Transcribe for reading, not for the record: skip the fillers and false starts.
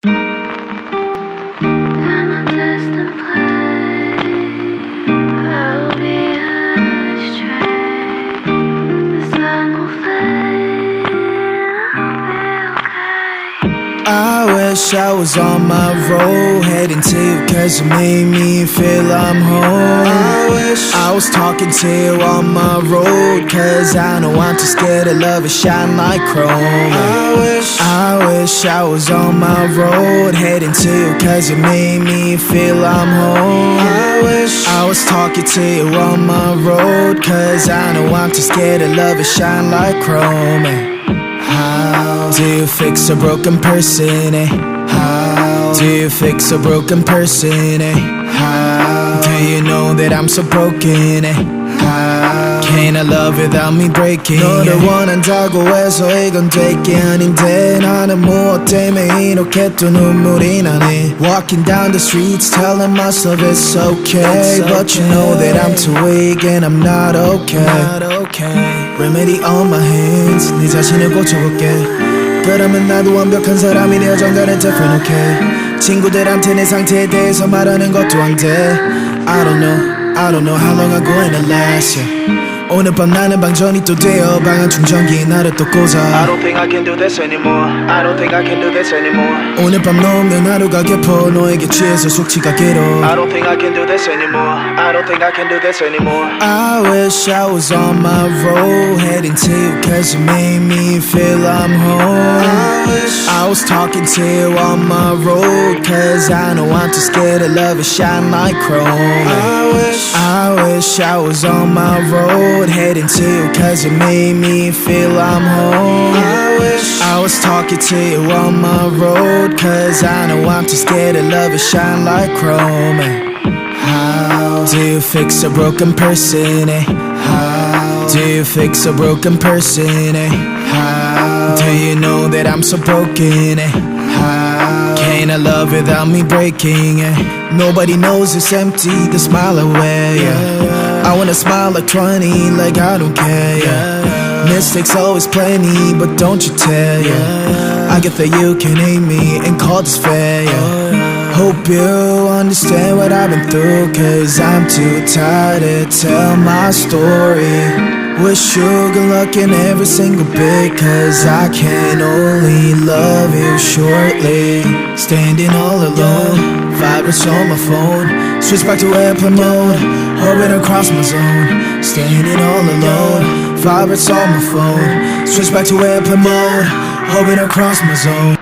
I wish I was on my road, heading to you cause you made me feel I'm home. I wish I was talking to you on my road, cause I know I'm too scared to love and shine like chrome. I wish I was on my road, heading to you cause you made me feel I'm home. I wish I was talking to you on my road, cause I know I'm too scared to love and shine like chrome. How do you fix a broken person, eh? How do you fix a broken person, eh? How do you know that I'm so broken, eh? How can I love without me breaking? 너를 원한다고 해서 이건 될 게 아닌데 나는 무엇 때문에 이렇게 또 눈물이 나네. Walking down the streets telling myself it's okay, but you know that I'm too weak and I'm not okay. Remedy on my hands, 네 자신을 고쳐볼게. 그러면 나도 완벽한 사람이 되어 정갈은 different, okay. 친구들한테 내 상태에 대해서 말하는 것도 안 돼. I don't know how long I'm going to last, yeah. 오늘 밤 나는 방전이 또 되어 방한 충전기에 나를 또 꽂아. I don't think I can do this anymore. I don't think I can do this anymore. 오늘 밤 너 없는 하루가 깊어 너에게 취해서 숙취가 길어. I don't think I can do this anymore. I don't think I can do this anymore. I wish I was on my road, heading to you cause you made me feel I'm home. I wish I was talking to you on my road, cause I know I'm too scared to love and shine like chrome. I wish I was on my road, heading to you cause you made me feel I'm home. I wish I was talking to you on my road, cause I know I'm too scared to love and shine like chrome. How do you fix a broken person, eh? How do you fix a broken person, eh? How do you know that I'm so broken, eh? How can I love without me breaking, eh? Nobody knows it's empty, the smile away, yeah. I wanna smile like 20, like I don't care, yeah. Mistakes always plenty, but don't you tell, yeah. I get that you can hate me and call this fair, yeah. Hope you understand what I've been through, cause I'm too tired to tell my story. Wish you good luck in every single bit, cause I can only love you shortly. Standing all alone, vibrates on my phone. Switch back to airplane mode, hoping across my zone. Standing all alone, vibrates on my phone. Switch back to airplane mode, hoping across my zone.